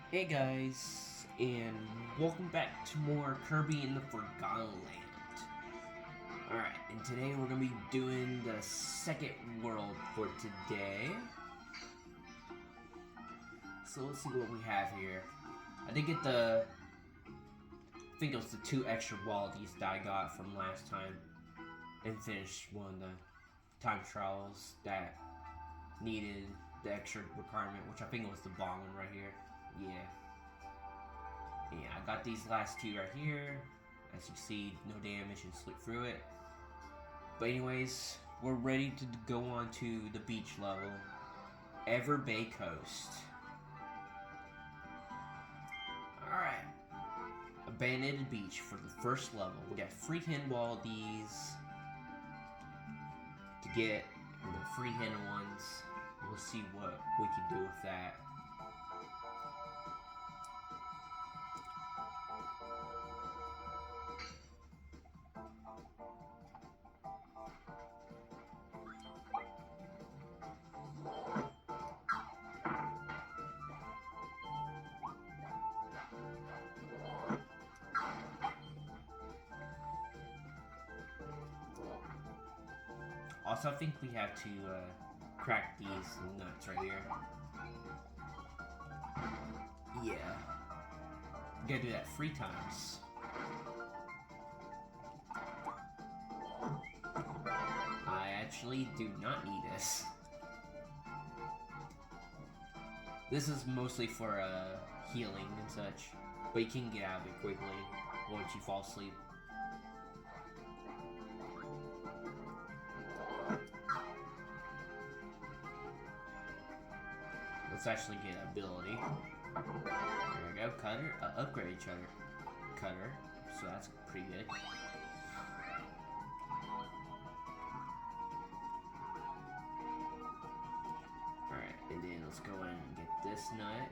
Hey guys, and welcome back to more Kirby in the Forgotten Land. Alright, and today we're going to be doing the second world for today. So let's see what we have here. I did get I think it was the 2 extra Waldies that I got from last time. And finished one of the time trials that needed the extra requirement, which I think it was the bomb one right here. Yeah. Yeah, I got these last 2 right here. As you see, no damage and slip through it. But anyways, we're ready to go on to the beach level. Everbay Coast. Alright. Abandoned beach for the first level. We got free hidden Waldies to get the free hidden ones. We'll see what we can do with that. Also, I think we have to crack these nuts right here. Yeah. We gotta do that 3 times. I actually do not need this. This is mostly for healing and such, but you can get out of it quickly once you fall asleep. Let's actually get ability. There we go, cutter, upgrade each other. Cutter, so that's pretty good. Alright, and then let's go in and get this nut.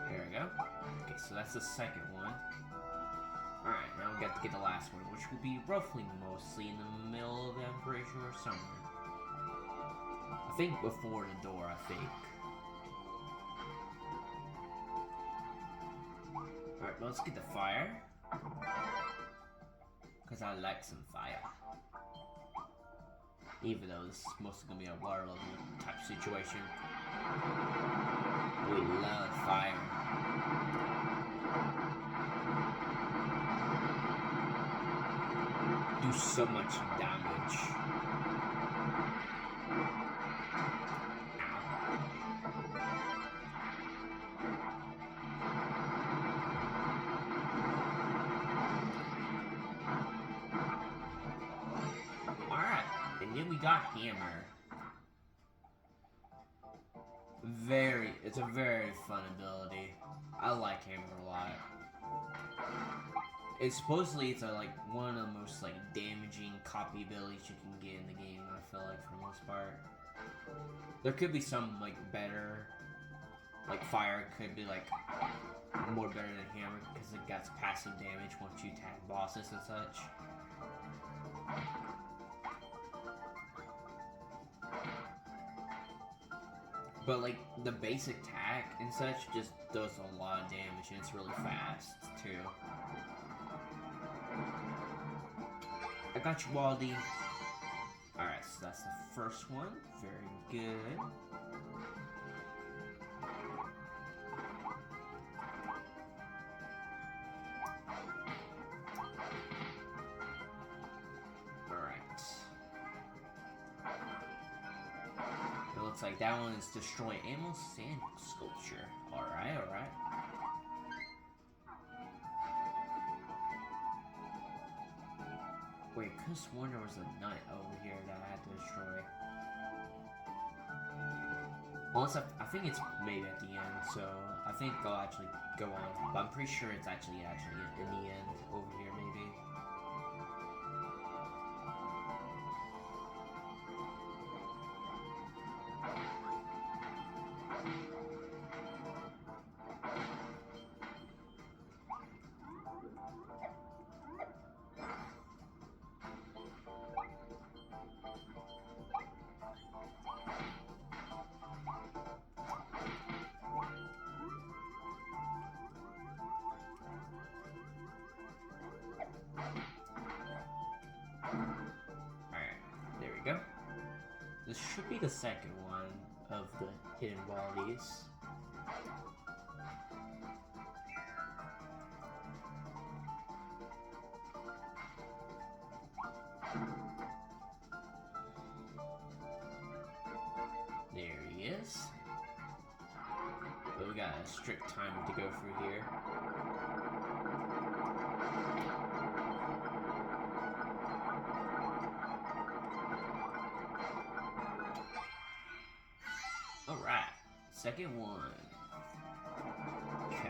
There we go. Okay, so that's the second one. Alright, now we got to get the last one, which will be roughly mostly in the middle of the operation or somewhere. I think before the door, I think. Alright, let's get the fire. Because I like some fire. Even though this is mostly going to be a water level type situation. We love fire. Do so much damage. Alright, and then we got Hammer. It's a very fun ability. I like Hammer a lot. Supposedly it's one of the most damaging copy abilities you can get in the game. I feel like for the most part, there could be some better, fire could be more better than hammer because it got passive damage once you attack bosses and such. But the basic attack and such just does a lot of damage and it's really fast too. I got you, Waldy. Alright, so that's the first one. Very good. Alright. It looks like that one is destroy animal sand sculpture. Alright, alright. Wait, I could've sworn there was a nut over here that I had to destroy. Unless I think it's maybe at the end, so I think I'll actually go on. But I'm pretty sure it's actually in the end over here, maybe. we go. This should be the second one of the hidden qualities. There he is. But we got a strict timer to go through here. Alright, second one. Okay.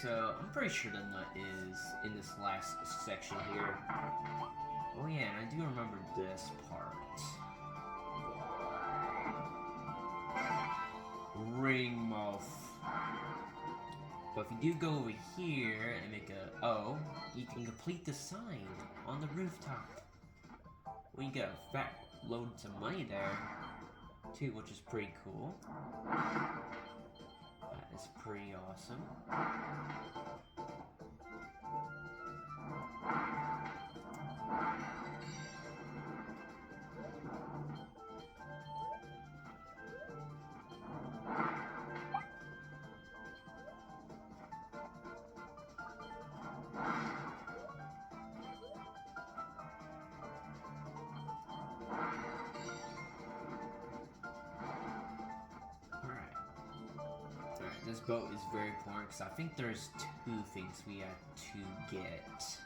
So, I'm pretty sure the nut is in this last section here. Oh yeah, and I do remember this part. Ring mouth. But if you do go over here and make a O, you can complete the sign on the rooftop. Well, you get a fat load of money there, too, which is pretty cool. That is pretty awesome. This boat is very important because I think there's two things we have to get.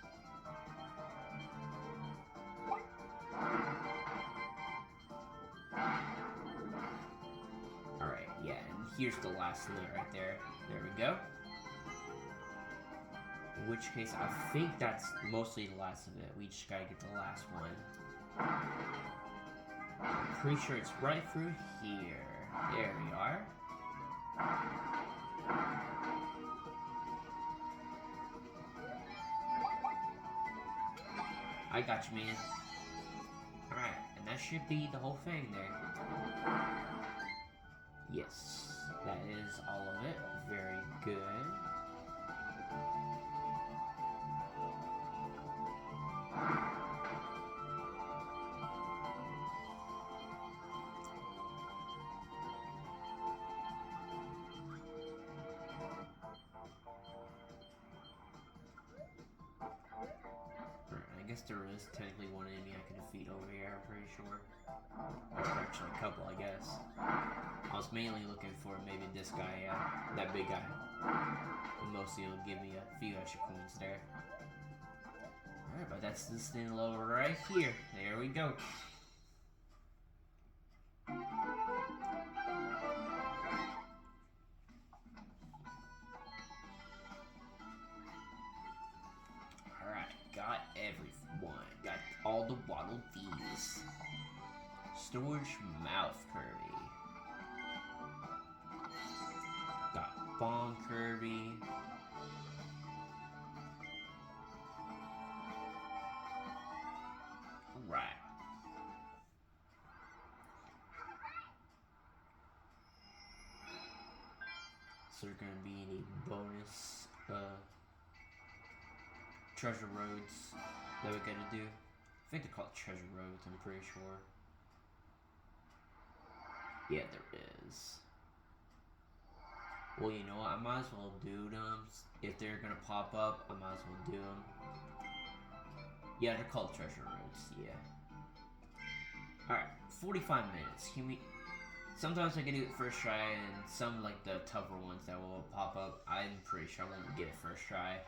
Alright, yeah, and here's the last nut right there. There we go. In which case, I think that's mostly the last of it. We just gotta get the last one. I'm pretty sure it's right through here. There we are. I got you, man. Alright, and that should be the whole thing there. Yes, that is all of it. Very good. I guess there is technically one enemy I can defeat over here, I'm pretty sure. Or actually a couple, I guess. I was mainly looking for maybe this guy, that big guy. And mostly it'll give me a few extra coins there. Alright, but that's this thing over right here. There we go. Got everyone. Got all the Waddle Dees. Storage Mouth Kirby. Got Bomb Kirby. Right. So there's gonna be any bonus treasure roads that we gotta do. I think they're called treasure roads, I'm pretty sure. Yeah, there is. Well, you know what? I might as well do them. If they're gonna pop up, I might as well do them. Yeah, they're called treasure roads, yeah. Alright, 45 minutes. Sometimes I can do it first try, and some, like the tougher ones that will pop up, I'm pretty sure I won't get it first try.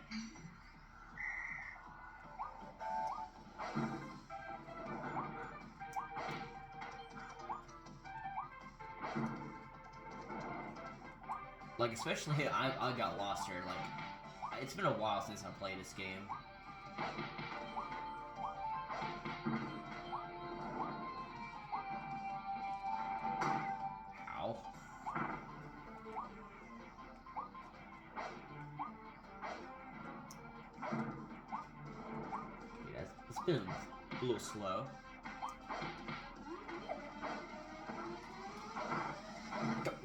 Like, especially, I got lost here, like, It's been a while since I played this game. How? Yeah, it's been a little slow.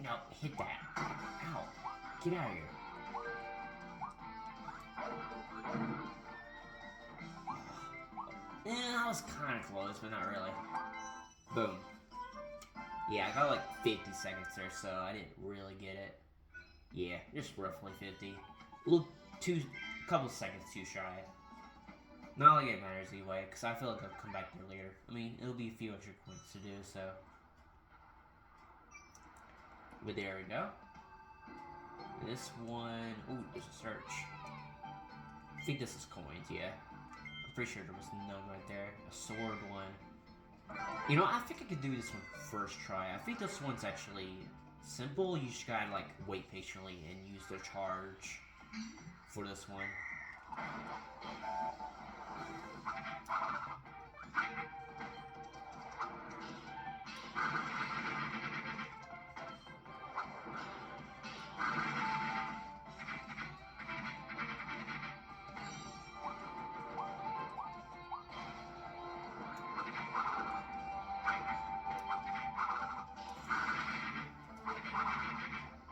No, hit that. Ow. Get out of here. That was kind of close, but not really. Boom. Yeah, I got like 50 seconds or so. I didn't really get it. Yeah, just roughly 50. A little couple seconds too shy. Not like it matters anyway, because I feel like I'll come back there later. I mean, it'll be a few extra points to do, so. But there we go. This one, ooh, there's a search. I think this is coins, yeah. I'm pretty sure there was none right there. A sword one. You know, I think I could do this one first try. I think this one's actually simple. You just gotta, like, wait patiently and use the charge for this one.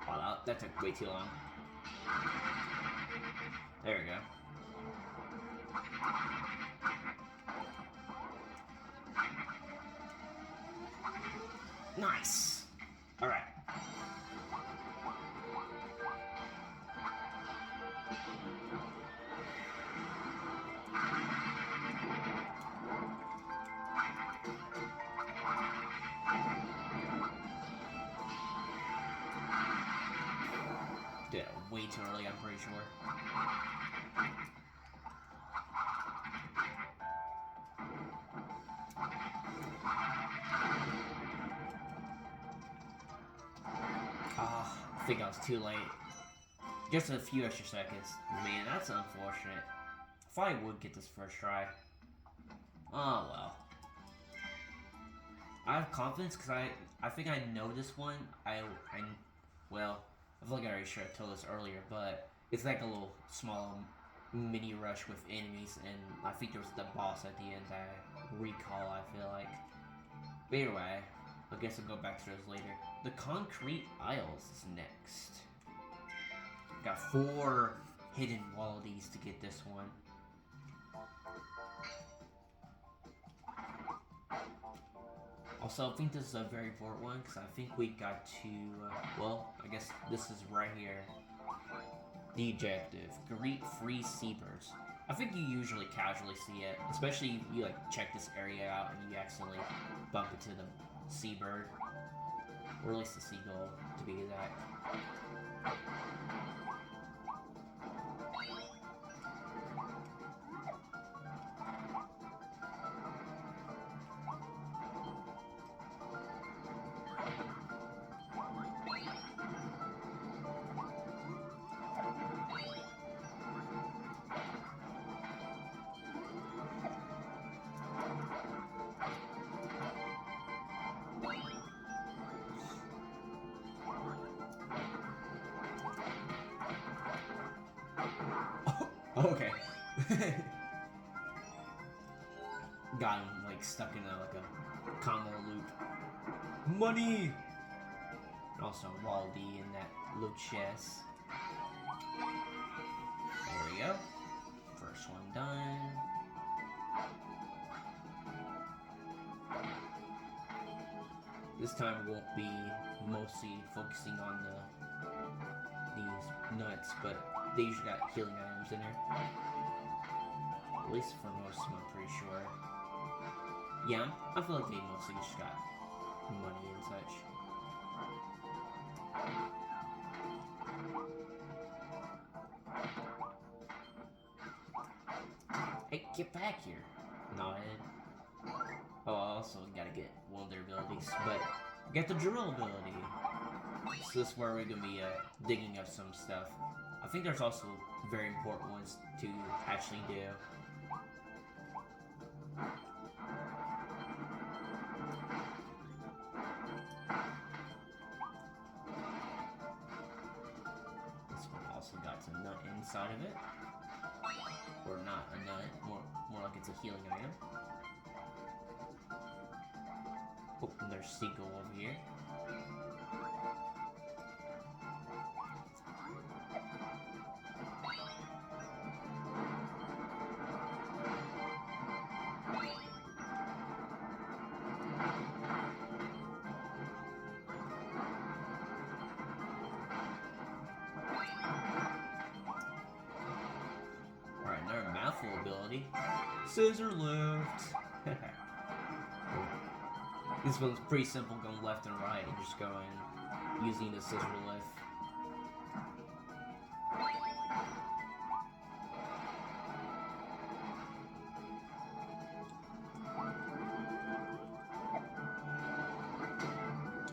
Wow, that took way too long. There we go. Nice! Alright. Did it way too early, I'm pretty sure. I think I was too late. Just a few extra seconds. Man, that's unfortunate. I thought I would get this first try. Oh well. I have confidence because I think I know this one. Well, I feel like I already should have told this earlier, but it's like a little small mini rush with enemies, and I think there was the boss at the end that I recall, I feel like. But either way, I guess I'll go back to those later. The Concrete Isles is next. Got 4 hidden wallabies to get this one. Also, I think this is a very important one because I think we got to, well, I guess this is right here. The objective, greet free seabirds. I think you usually casually see it, especially if you like check this area out and you accidentally bump into the seabird, or at least the seagull, to be exact. Okay. Got him like stuck in a combo loop. Money. And also Waldy in that little chest. There we go. First one done. This time we won't be mostly focusing on these nuts, but they usually got healing items in there. At least for most of them, I'm pretty sure. Yeah, I feel like they mostly just got money and such. Hey, get back here. Nodded. Oh, I also gotta get one of their abilities, but get the drill ability. So this is where we're gonna be digging up some stuff. I think there's also very important ones to actually do. This one also got some nut inside of it. Or not a nut, more like it's a healing item. Oh, and there's Seagull over here. Alright, another mouthful ability. Scissor lift! This one's pretty simple, going left and right and just going using the scissor lift.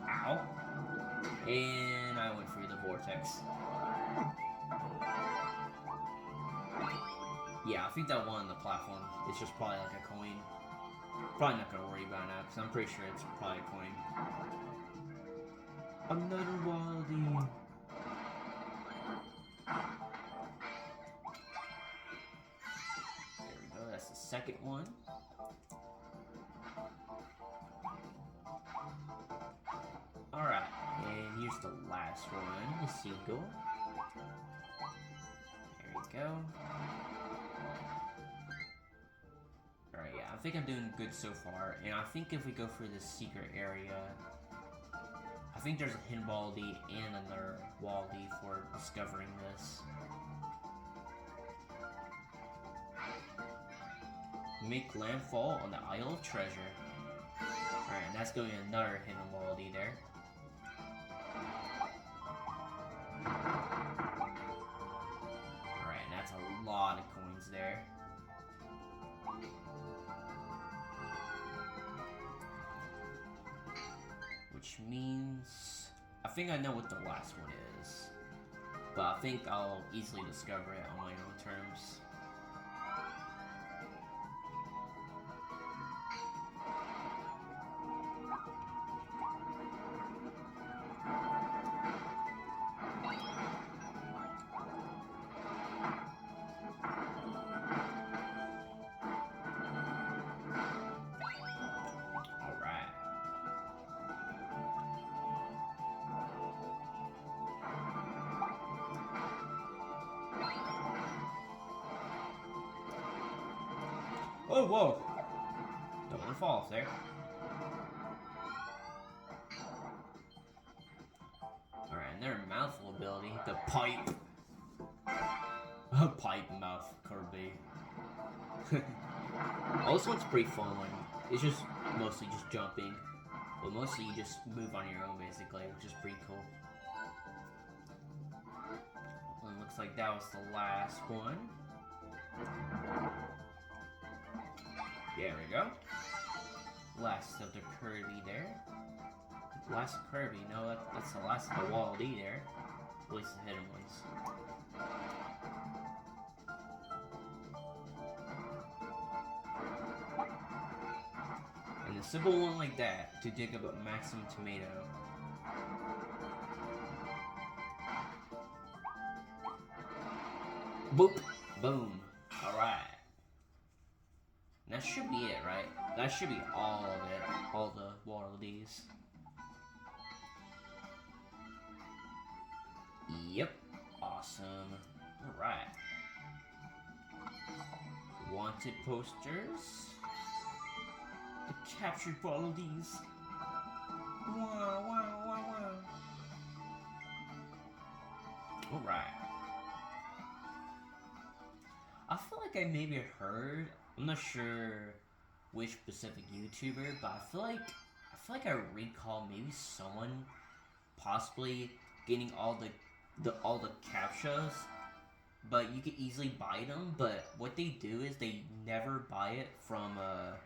Ow! And I went through the vortex. Yeah, I think that one on the platform is just probably like a coin. Probably not gonna worry about it now, because I'm pretty sure it's probably a coin. Another Wildie. There we go, that's the second one. Alright, and here's the last one, the Seagull. There we go. Alright, yeah, I think I'm doing good so far, and I think if we go for this secret area, I think there's a hidden Baldi and another Waldi for discovering this. Make landfall on the Isle of Treasure. Alright, and that's going to be another hidden Baldi there. Alright, and that's a lot of coins there. Which means... I think I know what the last one is. But I think I'll easily discover it on my own terms. Oh, whoa! Don't want to fall off there. Alright, and their mouthful ability, the pipe. Pipe mouth Kirby. Oh, this one's pretty fun. Like, it's just mostly just jumping. But mostly you just move on your own basically, which is pretty cool. And it looks like that was the last one. There we go. Last of the Kirby there. Last of Kirby, no, that's the last of the Waldi there. At least the hidden ones. And a simple one like that to dig up a maximum tomato. Boop! Boom! Alright. That should be it, right? That should be all of it. All the Waldis. Yep. Awesome. Alright. Wanted posters. The captured Waldis. Wow, wow, wow, wow. Alright. I feel like I maybe heard, I'm not sure which specific YouTuber, but I feel like I recall maybe someone possibly getting all the captchas, but you could easily buy them. But what they do is they never buy it from the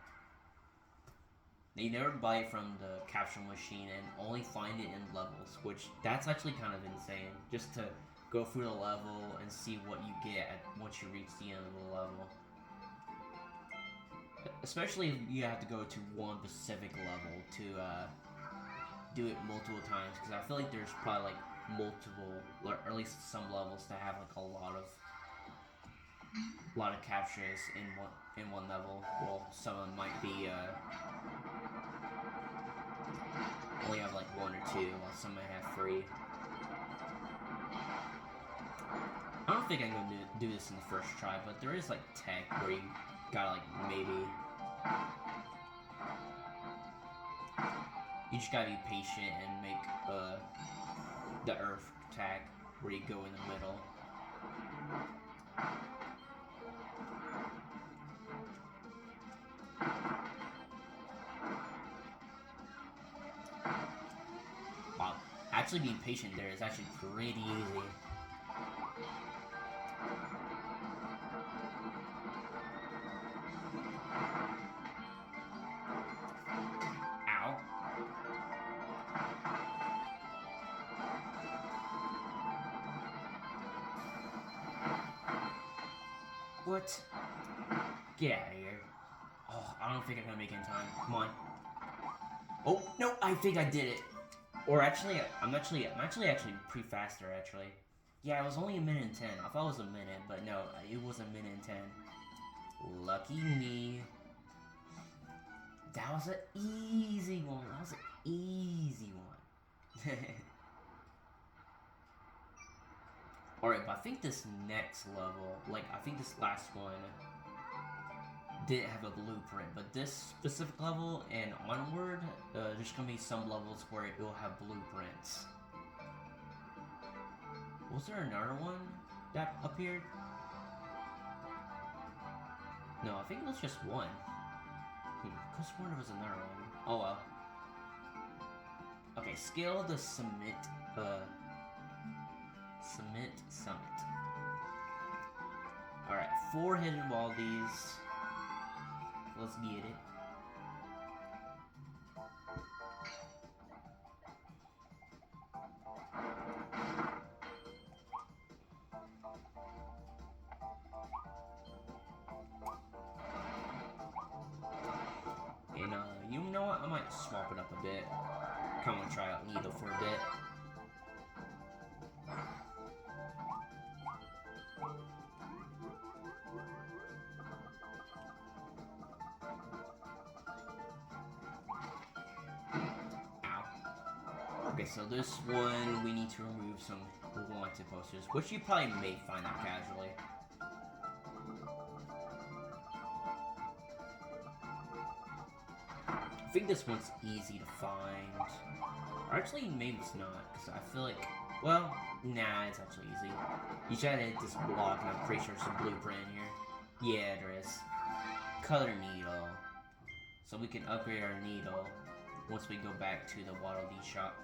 capture machine and only find it in levels, which that's actually kind of insane. Just to go through the level and see what you get once you reach the end of the level. Especially if you have to go to one specific level to do it multiple times, because I feel like there's probably like multiple, or at least some levels that have like a lot of captures in one level. Well, some of them might be only have like 1 or 2, while some might have 3. I don't think I'm gonna do this in the first try, but there is like tech where you gotta like maybe. You just gotta be patient and make the earth tag where you go in the middle. Wow, actually being patient there is actually pretty easy. What? Get out of here. Oh, I don't think I'm gonna make it in time. Come on. Oh, no, I think I did it. Or actually, I'm actually pretty faster, actually. Yeah, it was only 1:10. I thought it was a minute, but no, it was 1:10. Lucky me. That was an easy one. That was an easy one. Alright, but I think this next level, like, I think this last one didn't have a blueprint, but this specific level and onward, there's gonna be some levels where it will have blueprints. Was there another one that appeared? No, I think it was just one. Could have sworn there was another one. Oh well. Okay, scale the cement summit. Alright, 4 hidden waldies. Let's get it. And you know what? I might swap it up a bit. Come on, try out Needle for a bit. Okay, so this one, we need to remove some wanted posters, which you probably may find out casually. I think this one's easy to find. Or actually, maybe it's not, because I feel like, well, nah, it's actually easy. You just gotta hit this block, and I'm pretty sure there's a blueprint in here. Yeah, there is. Color needle. So we can upgrade our needle once we go back to the Waddle Dee shop.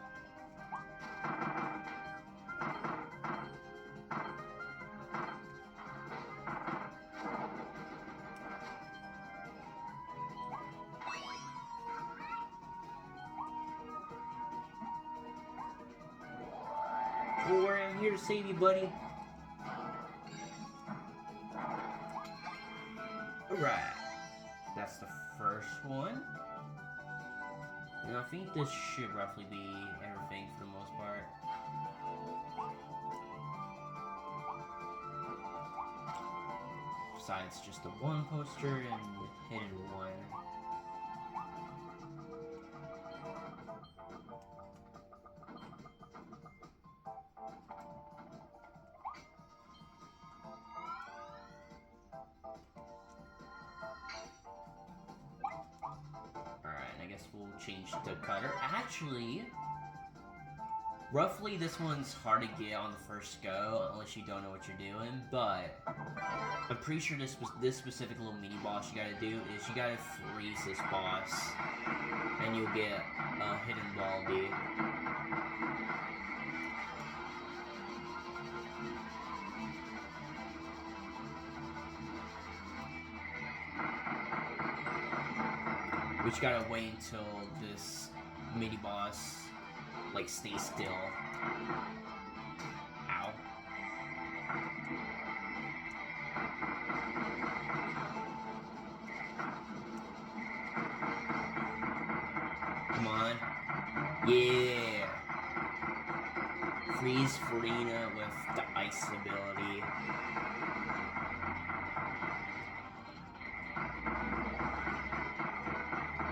Don't worry, I'm here to save you, buddy. Alright. That's the first one. And I think this should roughly be everything for the most part. Besides just the one poster and the hidden one. We'll change the cutter. Actually, roughly this one's hard to get on the first go unless you don't know what you're doing, but I'm pretty sure this specific little mini boss you gotta do is you gotta freeze this boss and you'll get a hidden Baldi. We just gotta wait until this mini boss like stays still. Ow. Come on. Yeah. Freeze Farina with the ice ability.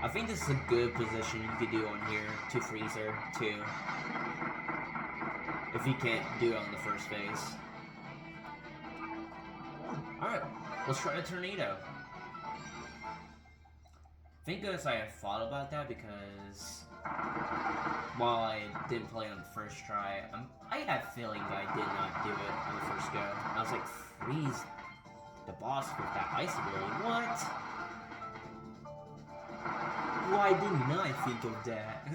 I think this is a good position you could do on here to freeze her, too. If you can't do it on the first phase. Alright, let's try a tornado. Thank goodness I thought about that because while I didn't play on the first try, I had a feeling that I did not do it on the first go. I was like, freeze the boss with that ice ability. What? Why didn't I think of that?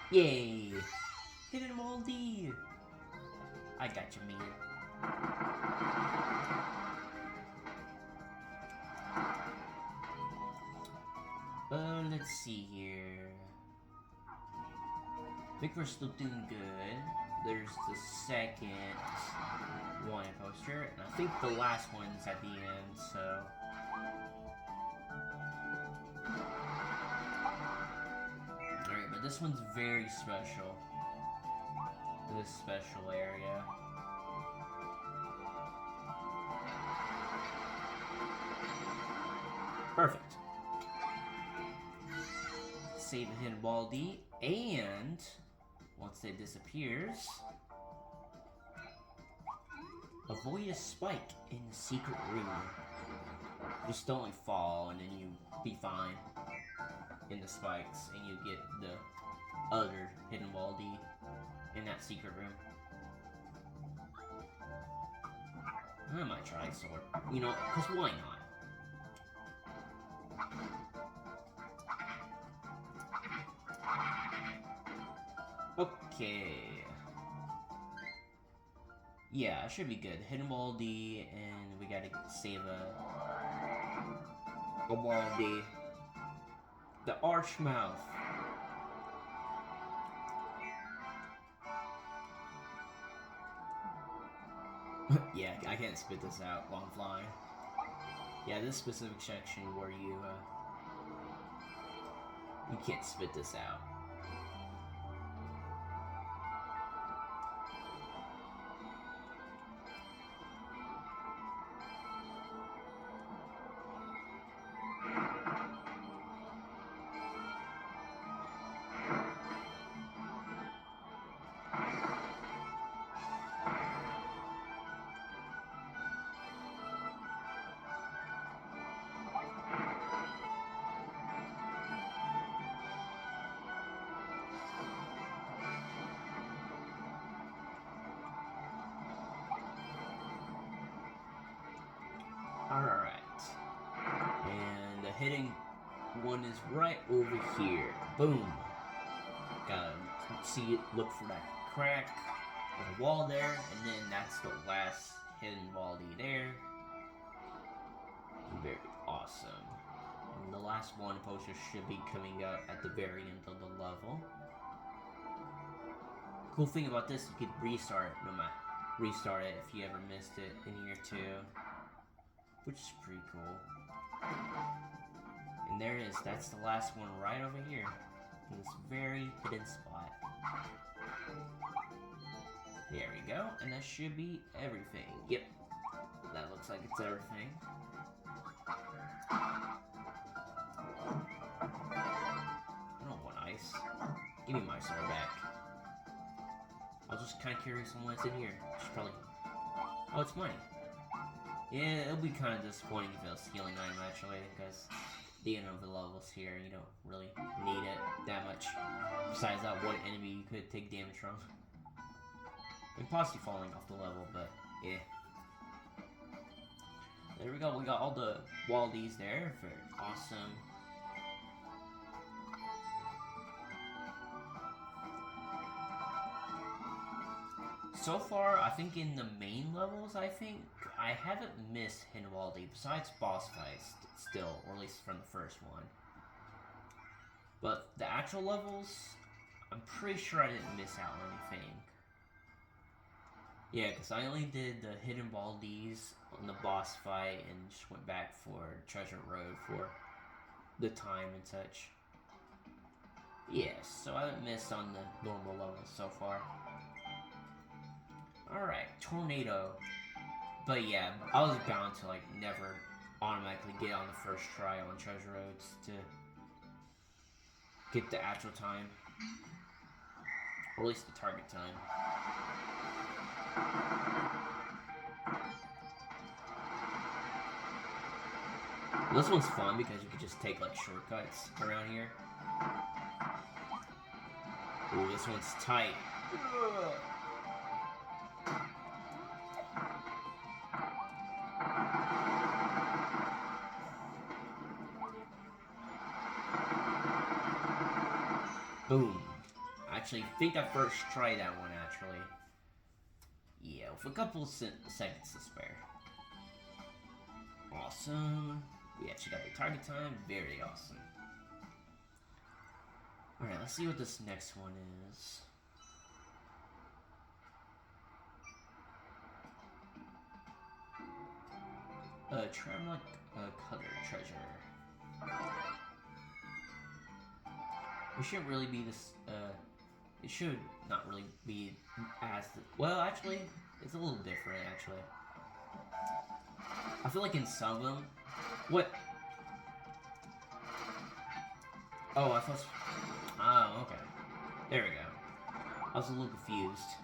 Yay! Hidden Moldy! I got you, man. Let's see here. I think we're still doing good. There's the second wanted poster, and I think the last one's at the end, so... Alright, but this one's very special. This special area. Perfect. Save the hidden Baldi, and once it disappears, avoid a spike in the secret room. Just don't fall, and then you be fine in the spikes, and you get the other hidden Baldi in that secret room. I might try sword, you know, because why not? Okay. Yeah, it should be good. Hidden Baldi, and we gotta save a Baldi. The Archmouth. Yeah, I can't spit this out while I'm flying. Yeah, this specific section where you can't spit this out. Alright. And the hitting one is right over here. Boom. Gotta see it, look for that crack of the wall there, and then that's the last hidden Baldi there. Very awesome. And the last one poster should be coming up at the very end of the level. Cool thing about this, you could restart it if you ever missed it in here too. Which is pretty cool. And there it is. That's the last one right over here. In this very hidden spot. There we go. And that should be everything. Yep. That looks like it's everything. I don't want ice. Give me my sword back. I was just kind of curious on what's in here. Just probably... Oh, it's money. Yeah, it'll be kind of disappointing if it was healing item actually, because the end of the levels here, you don't really need it that much. Besides that one enemy you could take damage from. And possibly falling off the level, but yeah. There we go. We got all the Waldies there. Very awesome. So far, I think in the main levels, I haven't missed Hidden Waldy besides boss fights still, or at least from the first one. But the actual levels, I'm pretty sure I didn't miss out on anything. Yeah, because I only did the Hidden Waldies on the boss fight and just went back for Treasure Road for the time and such. Yes, so I haven't missed on the normal levels so far. Alright, Tornado. But yeah, I was bound to like never automatically get on the first try on Treasure Roads to get the actual time. Or at least the target time. This one's fun because you can just take like shortcuts around here. Ooh, this one's tight. Boom. Actually, I think I first tried that one, actually. Yeah, with a couple seconds to spare. Awesome. We actually got the target time. Very awesome. Alright, let's see what this next one is. Tramlock Cutter Treasure. It shouldn't really be this, it should not really be as, well, actually, it's a little different, actually. I feel like in some of them, what? Oh, I thought, oh, okay. There we go. I was a little confused.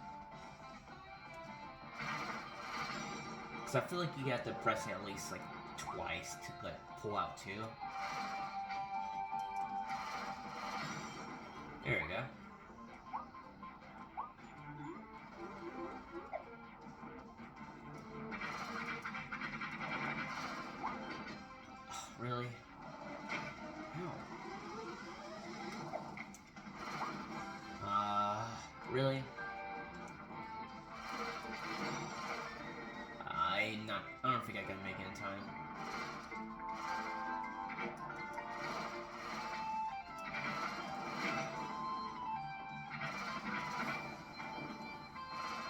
Because I feel like you have to press it at least, like, twice to, like, pull out two. There we go. Oh, really? How? Really? I don't think I can make it in time.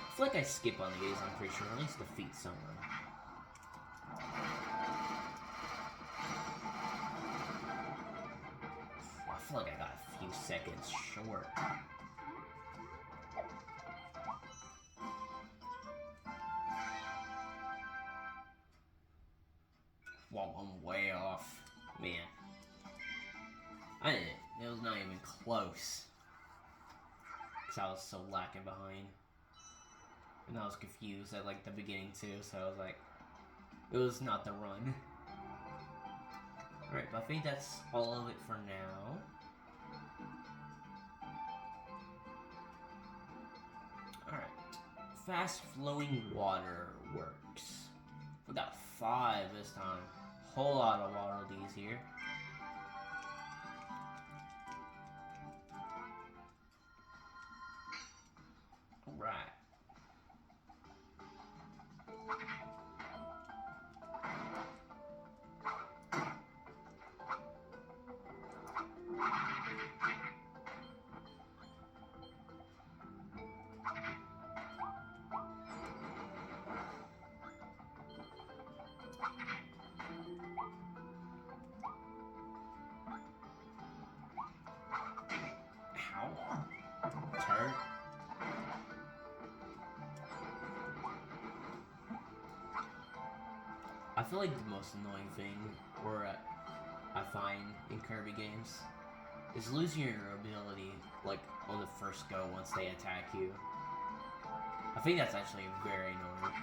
I feel like I skip on these, I'm pretty sure. At least defeat someone. I feel like I got a few seconds short. Well, I'm way off. Man. I didn't. It was not even close. Because I was so lacking behind. And I was confused at like the beginning too, so I was like, it was not the run. Alright, but I think that's all of it for now. Alright. Fast flowing water works. We got 5 this time. Whole lot of water these here. Alright. Turd. I feel like the most annoying thing, or I find in Kirby games, is losing your ability, like, on the first go once they attack you. I think that's actually very annoying.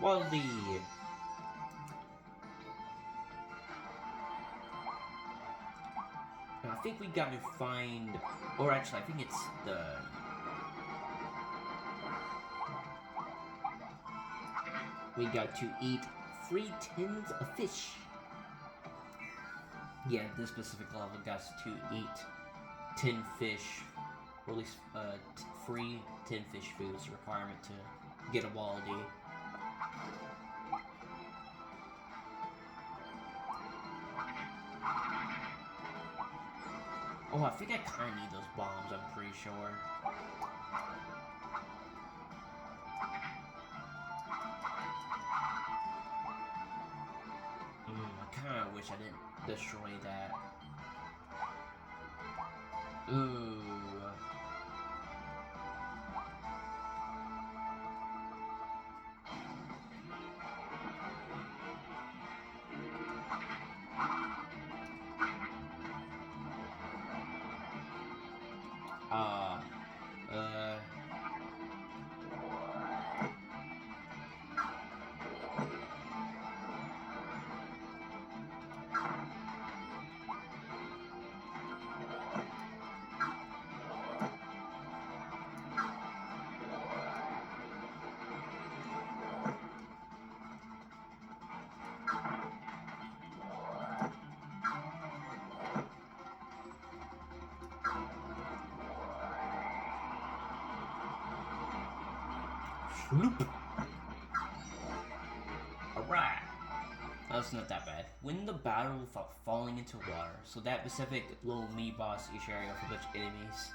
Well, I think we got to find, or actually, I think it's the. We got to eat 3 tins of fish. Yeah, this specific level got us to eat 10 fish, or at least free 10 fish foods requirement to get a Wallaby. Oh, I think I kind of need those bombs, I'm pretty sure. I kind of wish I didn't destroy that. Ooh. Loop. Alright. That's not that bad. Win the battle without falling into water. So that specific little mini boss each area with a bunch of enemies.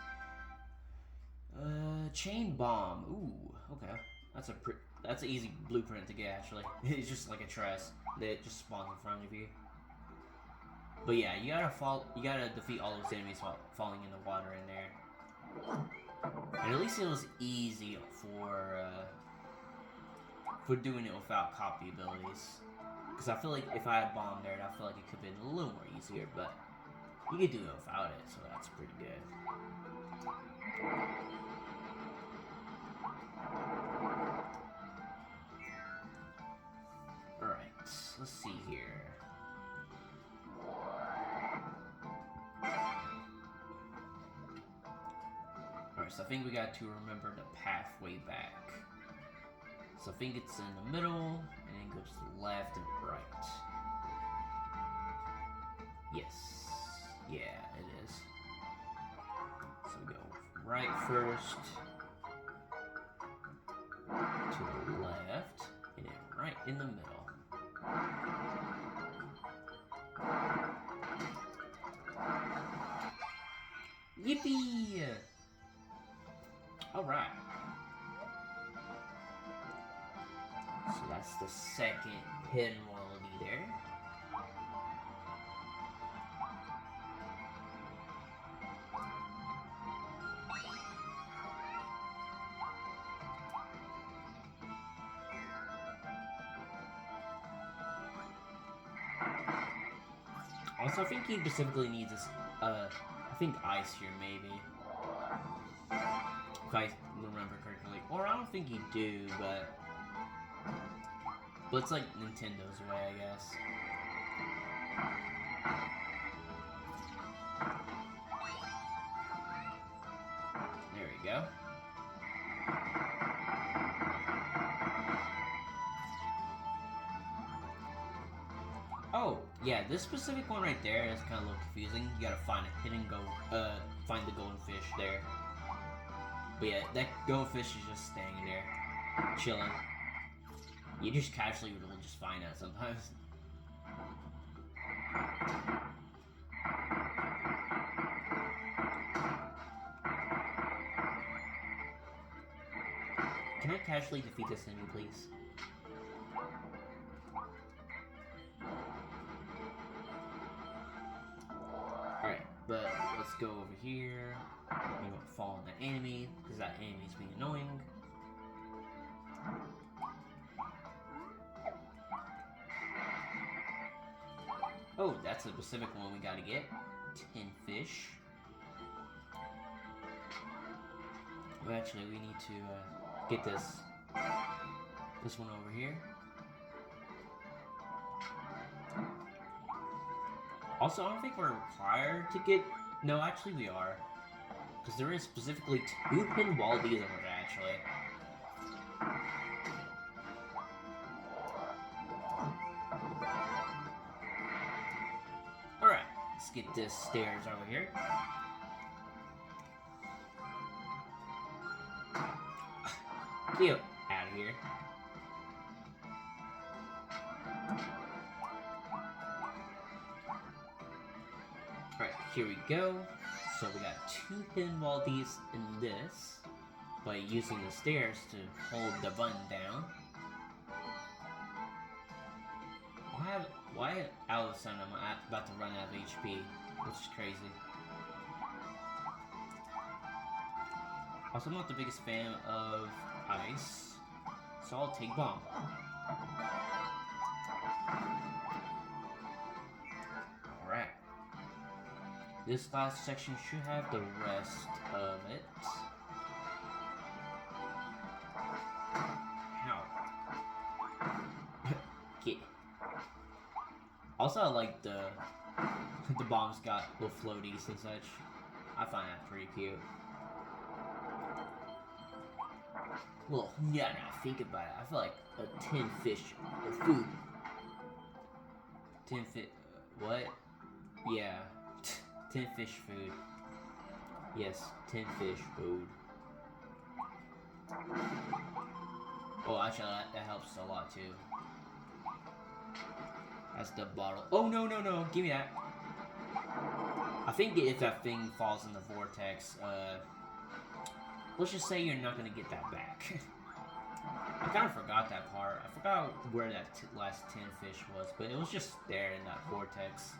Chain bomb. Ooh, okay. That's an easy blueprint to get actually. It's just like a truss that just spawns in front of you. But yeah, you gotta defeat all those enemies while falling in the water in there. And at least it was easy for doing it without copy abilities. Because I feel like if I had bombed there, I feel like it could have been a little more easier, but you could do it without it, so that's pretty good. Alright, let's see here. Alright, so I think we got to remember the pathway back. So I think it's in the middle, and then goes to the left and right. Yes. Yeah, it is. So we go right first, to the left, and then right in the middle. Yippee! Alright. So that's the second hidden Wallaby there. Also, I think he specifically needs this, I think ice here, maybe. If I remember correctly. Or I don't think he do, but it's like Nintendo's way, I guess. There we go. Oh, yeah, this specific one right there is kind of a little confusing. You gotta find a hidden find the golden fish there. But yeah, that goldfish is just staying there, chilling. You just casually will just find that sometimes. Can I casually defeat this enemy, please? Alright, but let's go over here. We won't fall on that enemy, because that enemy's being annoying. Oh, that's a specific one we gotta get. 10 fish. Well, actually, we need to get this one over here. Also, I don't think we're required to get No, actually we are. Because there is specifically 2 hidden wallabies over there, actually. Alright, let's get this stairs over here. Get out of here. Alright, here we go. So we got 2 hidden wallabies in this by using the stairs to hold the button down. Why all of a sudden I'm about to run out of HP, which is crazy. Also, I'm not the biggest fan of ice, so I'll take bomb. Alright. This last section should have the rest of it. How? Okay. Also, I like the bombs got little floaties and such. I find that pretty cute. Well, yeah, now I think about it, I feel like a 10 fish of food. 10 fish. What? Yeah. 10 fish food. Yes, 10 fish food. Oh, actually, that helps a lot too. That's the bottle. Oh, no, no, no. Give me that. I think if that thing falls in the vortex, let's just say you're not going to get that back. I kind of forgot that part. I forgot where that last 10 fish was, but it was just there in that vortex.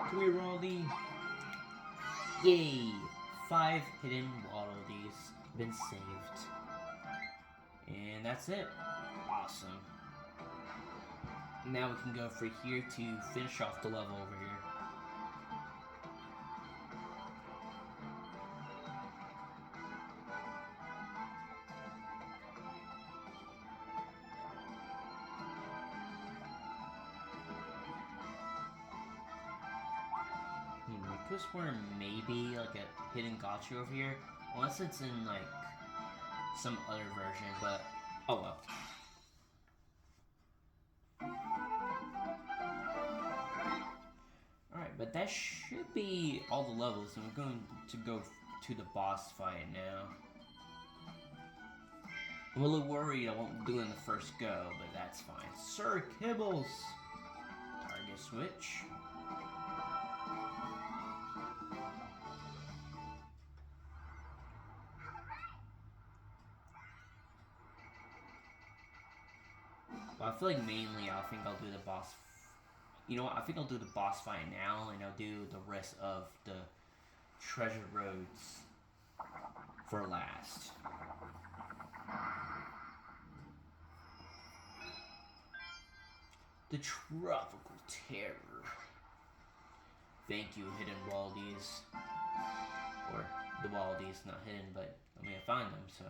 Come here, Waldy. Yay! 5 hidden wallabies been saved. And that's it. Awesome. Now we can go for here to finish off the level over here. I could swear maybe like a hidden gotcha over here, unless it's in like some other version, but oh well. Alright, but that should be all the levels, and we're going to go to the boss fight now. I'm a little worried I won't do it in the first go, but that's fine. Sir Kibbles! Target switch. Well, I feel like mainly I think I'll do the boss. You know what? I think I'll do the boss fight now, and I'll do the rest of the treasure roads for last. The Tropical Terror. Thank you, hidden Waldies. Or the Waldies, not hidden, but I mean I find them, so.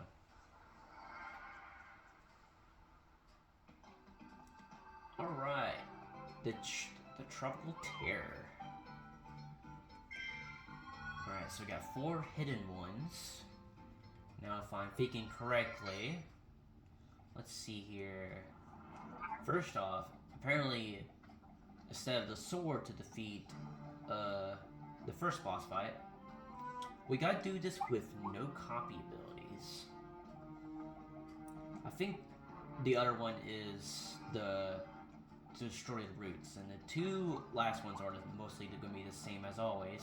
Alright, the Tropical Terror. Alright, so we got 4 hidden ones. Now if I'm thinking correctly, let's see here. First off, apparently, instead of the sword to defeat the first boss fight, we gotta do this with no copy abilities. I think the other one is to destroy the roots, and the 2 last ones are mostly going to be the same as always.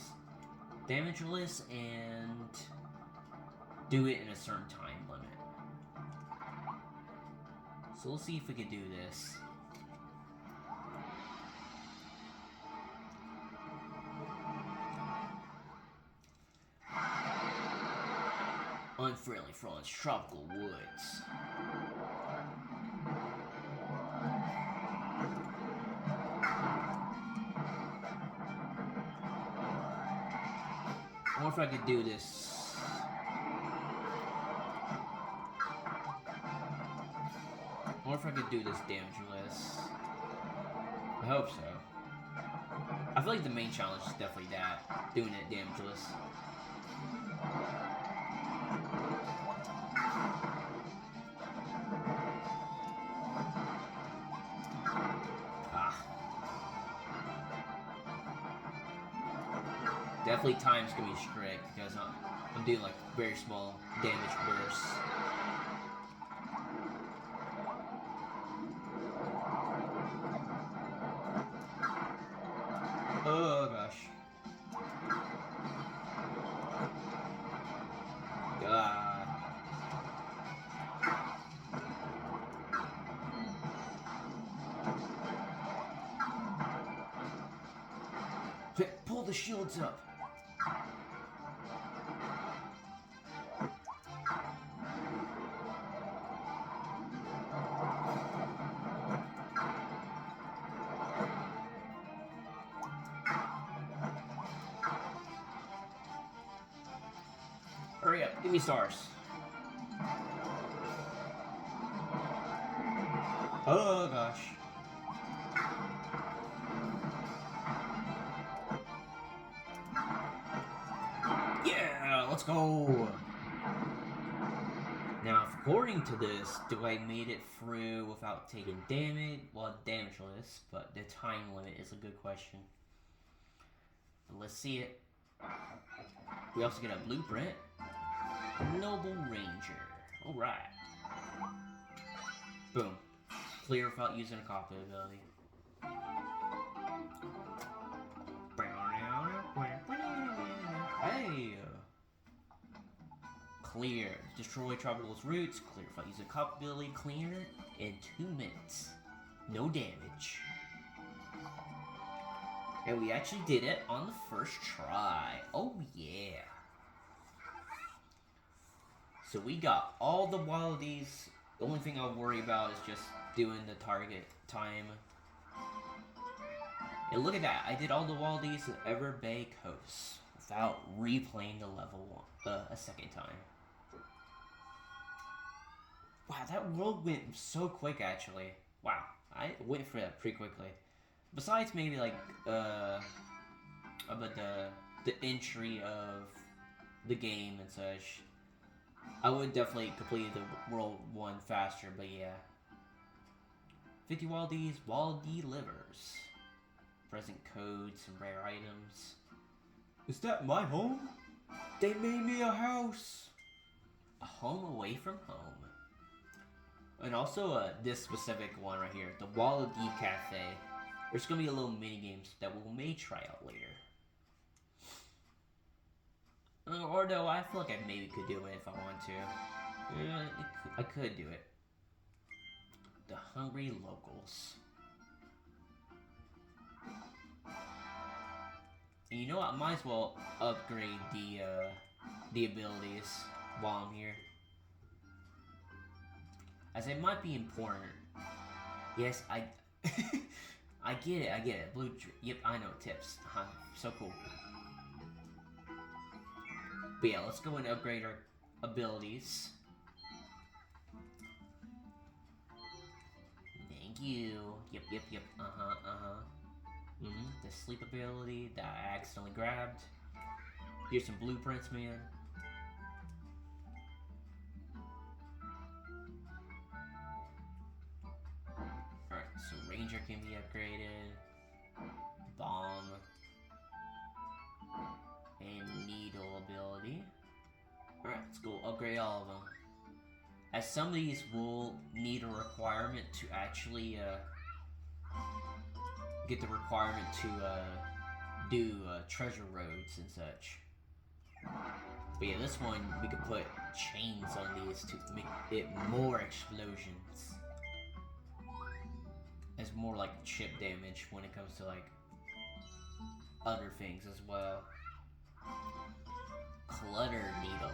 Damageless and do it in a certain time limit. So we'll see if we can do this. Unfriendly Front's Tropical Woods. I wonder if I could do this. I wonder if I could do this damageless. I hope so. I feel like the main challenge is definitely that. Doing it damageless. Definitely time's gonna be strict because I'm doing like very small damage bursts. Oh gosh. God. Pull the shields up. Hurry up, give me stars. Oh gosh. Yeah, let's go. Now, according to this, do I made it through without taking damage? Well, damageless, but the time limit is a good question. But let's see it. We also get a blueprint. Noble Ranger. Alright. Boom. Clear without using a copy ability. Hey! Clear. Destroy Tropical roots. Clear without using a copy ability. Clear in 2 minutes. No damage. And we actually did it on the first try. Oh yeah. So we got all the wildies. The only thing I'll worry about is just doing the target time. And look at that. I did all the wildies at Everbay Coast without replaying the level a second time. Wow, that world went so quick actually. Wow, I went for that pretty quickly. Besides maybe like about the entry of the game and such, I would definitely complete the world 1 faster, but yeah. 50 Waldies, Waldy livers. Present codes and rare items. Is that my home? They made me a house! A home away from home. And also this specific one right here, the Waldy Cafe. There's gonna be a little mini games that we may try out later. Or though I feel like I maybe could do it if I want to. Yeah, I could do it. The Hungry Locals. And you know what? I might as well upgrade the abilities while I'm here, as it might be important. Yes, I I get it. Blue, yep, I know tips. So cool. But yeah, let's go and upgrade our abilities. Thank you. Yep. The sleep ability that I accidentally grabbed. Here's some blueprints, man. Alright, so Ranger can be upgraded. Bomb. And Needle ability. Alright, let's go upgrade all of them. As some of these will need a requirement to actually get the requirement to do treasure roads and such. But yeah, this one we could put chains on these to make it more explosions. It's more like chip damage when it comes to like other things as well. Clutter Needle.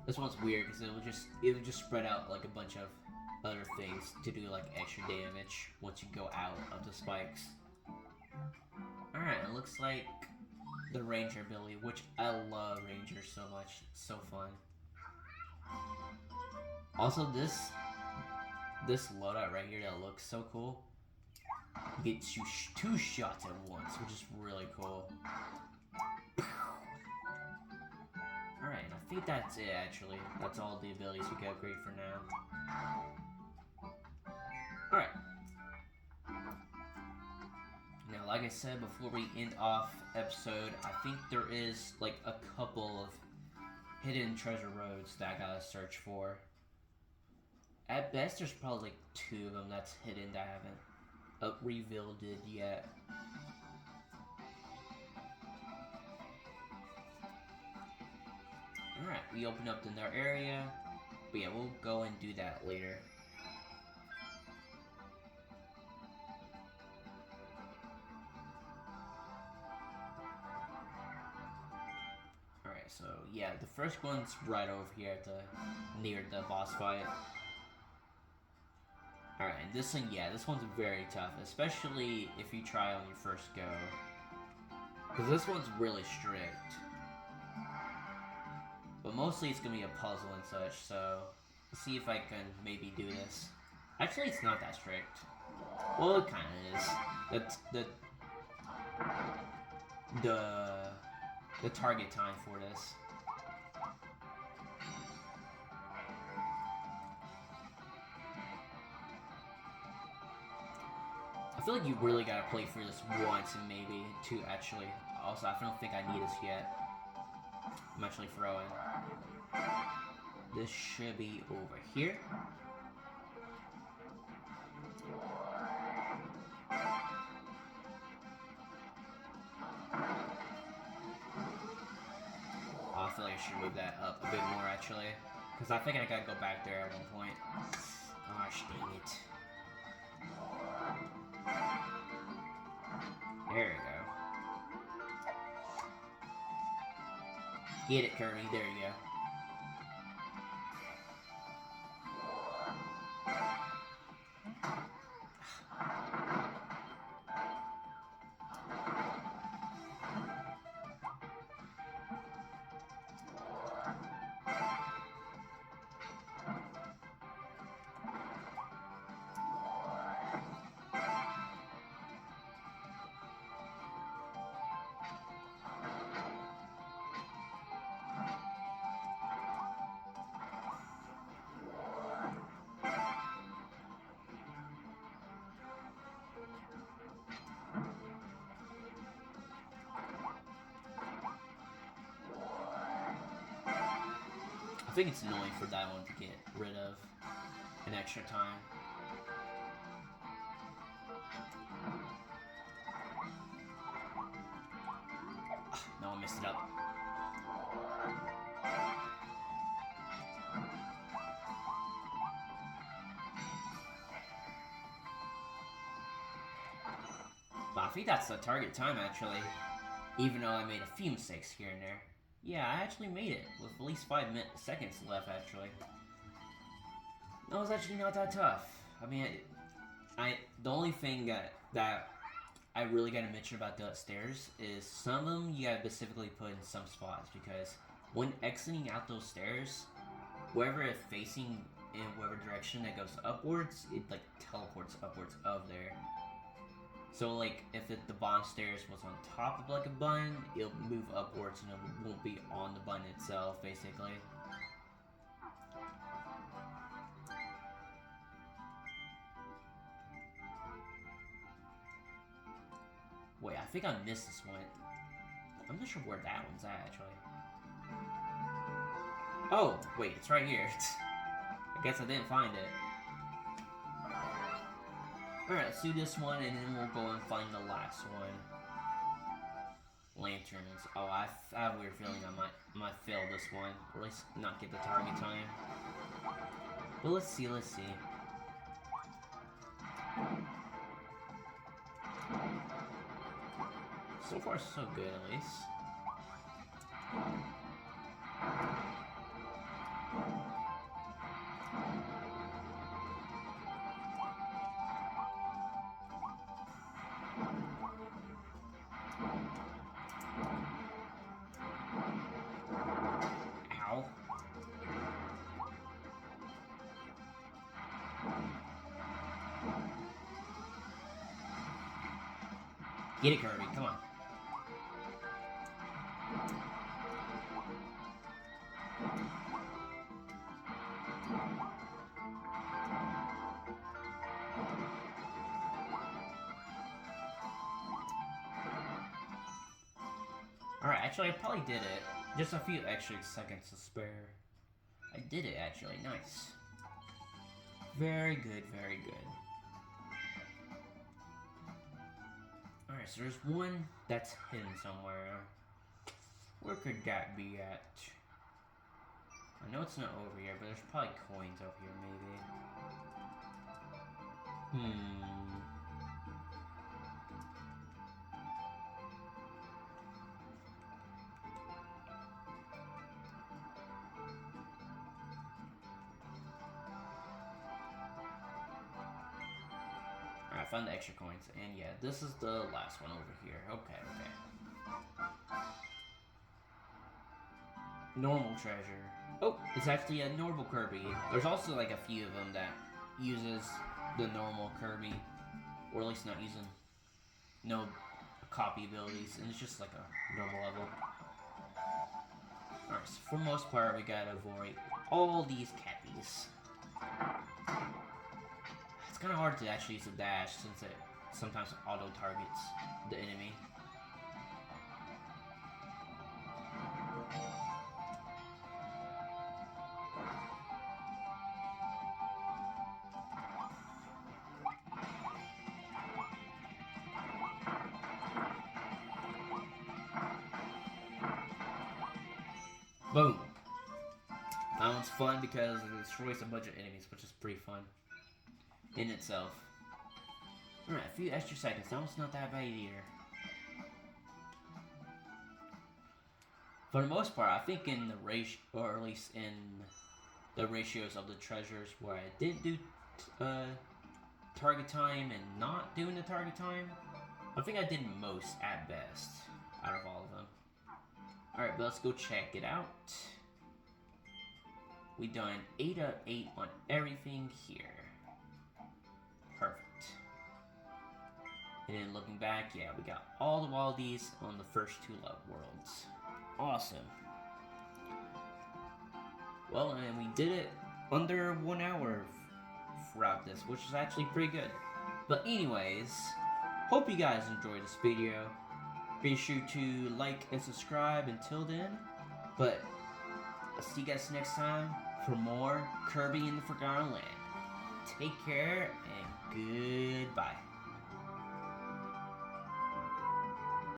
This one's weird because it would just spread out like a bunch of other things to do like extra damage once you go out of the spikes. Alright, it looks like the Ranger ability, which I love Rangers so much. It's so fun. Also, this loadout right here that looks so cool gets you two shots at once, which is really cool. Alright, I think that's it actually. That's all the abilities we can upgrade for now. Alright. Now, like I said before we end off episode, I think there is like a couple of hidden treasure roads that I gotta search for. At best, there's probably like 2 of them that's hidden that I haven't revealed it yet. Alright, we opened up another area. But yeah, we'll go and do that later. Alright, so yeah, the first one's right over here at near the boss fight. Alright, and this one, yeah, this one's very tough, especially if you try on your first go. Because this one's really strict. But mostly it's gonna be a puzzle and such, so let's see if I can maybe do this. Actually, it's not that strict. Well, it kinda is. The target time for this. I feel like you really gotta play through this once and maybe 2 actually. Also, I don't think I need this yet. I'm actually throwing. This should be over here. Oh, I feel like I should move that up a bit more actually. Because I think I gotta go back there at one point. Gosh dang it. There we go. Get it, Kirby. There you go. I think it's annoying for that one to get rid of an extra time. No, I messed it up. But I think that's the target time actually, even though I made a few mistakes here and there. Yeah, I actually made it, with at least 5 seconds left, actually. That was actually not that tough. I mean, the only thing that I really gotta mention about the stairs is some of them you gotta specifically put in some spots, because when exiting out those stairs, wherever it's facing in whatever direction it goes upwards, it like teleports upwards of there. So, like, if the bottom stairs was on top of, like, a button, it'll move upwards and it won't be on the button itself, basically. Wait, I think I missed this one. I'm not sure where that one's at, actually. Oh, wait, it's right here. I guess I didn't find it. Alright, let's do this one, and then we'll go and find the last one. Lanterns. Oh, I have a weird feeling I might fail this one. Or at least not get the target time. But let's see, let's see. So far, so good, at least. Get it, Kirby. Come on. Alright, actually, I probably did it. Just a few extra seconds to spare. I did it, actually. Nice. Very good, very good. Alright, so there's one that's hidden somewhere. Where could that be at? I know it's not over here, but there's probably coins over here, maybe. I found the extra coins, and yeah, this is the last one over here. Okay, okay. Normal treasure. Oh, it's actually a normal Kirby. There's also like a few of them that uses the normal Kirby, or at least not using no copy abilities, and it's just like a normal level. Alright, so for the most part, we gotta avoid all these cappies. It's kind of hard to actually use a dash since it sometimes auto-targets the enemy. Boom! That one's fun because it destroys a bunch of enemies, which is pretty fun in itself. Alright, a few extra seconds. That one's not that bad either. For the most part, I think in the ratio, or at least in the ratios of the treasures where I didn't do target time and not doing the target time, I think I did most at best out of all of them. Alright, but let's go check it out. We done 8 out of 8 on everything here. Perfect. And then looking back, yeah, we got all the Waldies on the first 2 worlds. Awesome. Well, and we did it under 1 hour throughout this, which is actually pretty good. But anyways, hope you guys enjoyed this video. Be sure to like and subscribe until then. But I'll see you guys next time for more Kirby in the Forgotten Land. Take care and goodbye.